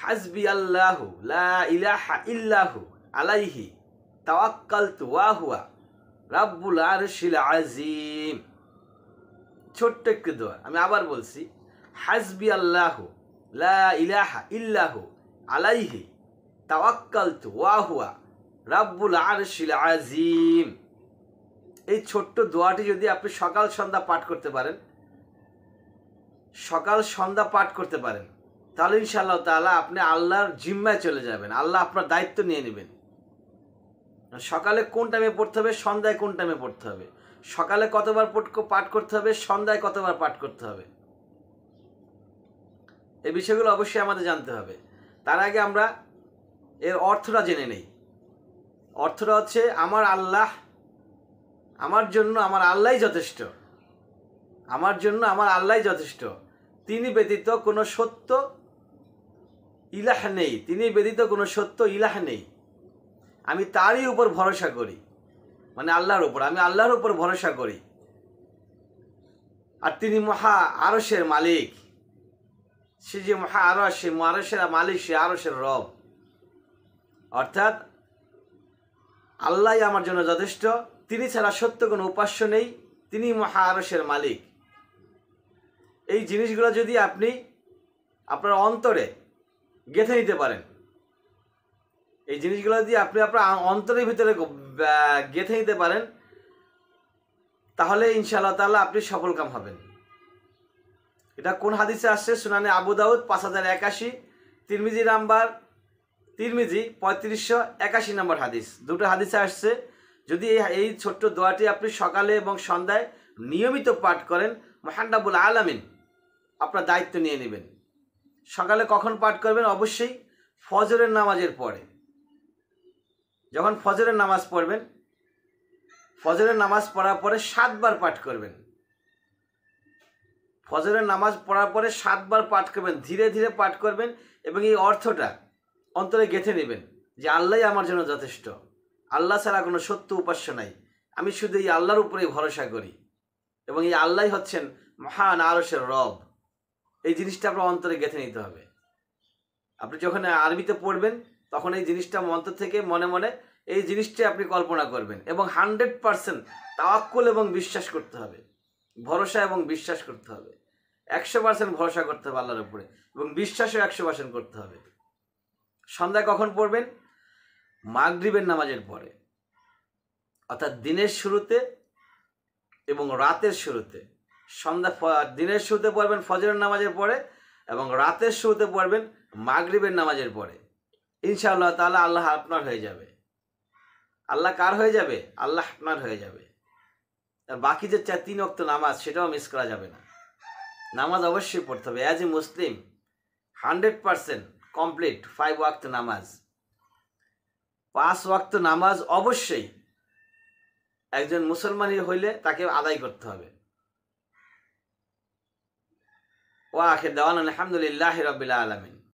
হাসবি আল্লাহু লা ইলাহা ইল্লাহু আলাইহি তাওয়াক্কালতু ওয়া হুয়া রাব্বুল আরশিল আযীম। ছোট্ট একটু দোয়া, আমি আবার বলছি, হাসবি আল্লাহু লা ইলাহা ইল্লাহু আলাইহি তাওয়াক্কালতু ওয়া হুয়া রাব্বুল আরশিল আযীম। এই ছোট্ট দোয়াটি যদি আপনি সকাল সন্ধ্যা পাঠ করতে পারেন, সকাল সন্ধ্যা পাঠ করতে পারেন, তাহলে ইনশাআল্লাহ তাআলা আপনি আল্লাহর জিম্মায় চলে যাবেন। আল্লাহ আপনার দায়িত্ব নিয়ে নেবেন। সকালে কোন টাইমে পড়তে হবে, সন্ধ্যায় কোন টাইমে পড়তে হবে, সকালে কতবার পাঠ করতে হবে, সন্ধ্যায় কতবার পাঠ করতে হবে, এই বিষয়গুলো অবশ্যই আমাদের জানতে হবে। তার আগে আমরা এর অর্থটা জেনে নেই। অর্থটা হচ্ছে আমার আল্লাহ, আমার জন্য আমার আল্লাহই যথেষ্ট, আমার জন্য আমার আল্লাহই যথেষ্ট। তিনি ব্যতীত কোনো সত্য ইলাহ নেই, তিনি ব্যতীত কোনো সত্য ইলাহ নেই। আমি তারই উপর ভরসা করি, মানে আল্লাহর উপর, আমি আল্লাহর উপর ভরসা করি। আর তিনি মহা আরশের মালিক, সে যে মহা আরশ, সে আরশের মালিক, সে আরশের রব। অর্থাৎ আল্লাহই আমার জন্য যথেষ্ট, তিনি ছাড়া সত্য কোনো উপাস্য নেই, তিনি মহা আরশের মালিক। এই জিনিসগুলো যদি আপনি আপনার অন্তরে গেঁথে নিতে পারেন, এই জিনিসগুলো যদি আপনি আপনার অন্তরের ভিতরে গেঁথে নিতে পারেন, তাহলে ইনশাআল্লাহ তাআলা আপনি সফলকাম হবেন। এটা কোন হাদিসে আসছে? সুনানে আবু দাউদ 5081, তিরমিজি 3581 নম্বর হাদিস। দুটো হাদিসে আসছে, যদি এই ছোট্ট দোয়াটি আপনি সকালে এবং সন্ধ্যায় নিয়মিত পাঠ করেন, মহান রব্বুল আলামিন আপনার দায়িত্ব নিয়ে নেবেন। সকালে কখন পাঠ করবেন? অবশ্যই ফজরের নামাজের পরে। যখন ফজরের নামাজ পড়বেন, ফজরের নামাজ পড়ার পরে 7 বার পাঠ করবেন। ফজরের নামাজ পড়ার পরে 7 বার পাঠ করবেন, ধীরে ধীরে পাঠ করবেন এবং এই অর্থটা অন্তরে গেঁথে নেবেন যে আল্লাহই আমার জন্য যথেষ্ট, আল্লাহ ছাড়া কোনো সত্য উপাস্য নাই, আমি শুধু এই আল্লাহর উপরেই ভরসা করি এবং এই আল্লাহই হচ্ছেন মহান আরশের রব। এই জিনিসটা আপনার অন্তরে গেঁথে নিতে হবে। আপনি যখন আরবিতে পড়বেন তখন এই জিনিসটা অন্তর থেকে মনে মনে এই জিনিসটা আপনি কল্পনা করবেন এবং 100% তাওয়াক্কুল এবং বিশ্বাস করতে হবে, ভরসা এবং বিশ্বাস করতে হবে। 100% ভরসা করতে হবে আল্লাহর উপরে এবং বিশ্বাসও 100% করতে হবে। সন্ধ্যায় কখন পড়বেন? মাগরিবের নামাজের পরে, অর্থাৎ দিনের শুরুতে এবং রাতের শুরুতে। দিনের শুরুতে পড়বেন ফজরের নামাজের পরে এবং রাতের শুরুতে পড়বেন মাগরিবের নামাজের পরে। ইনশাআল্লাহ তাআলা আল্লাহ আপনার হয়ে যাবে। আল্লাহ কার হয়ে যাবে? আল্লাহ আপনার হয়ে যাবে। আর বাকি যে 3 ওয়াক্ত নামাজ, সেটাও মিস করা যাবে না। নামাজ অবশ্যই পড়তে হবে। অ্যাজ এ মুসলিম 100% কমপ্লিট 5 ওয়াক্ত নামাজ, 5 ওয়াক্ত নামাজ অবশ্যই একজন মুসলমান হইলে তাকে আদায় করতে হবে। ওয়া আখির দাওয়ানা আলহামদুলিল্লাহি রাব্বিল আলামিন।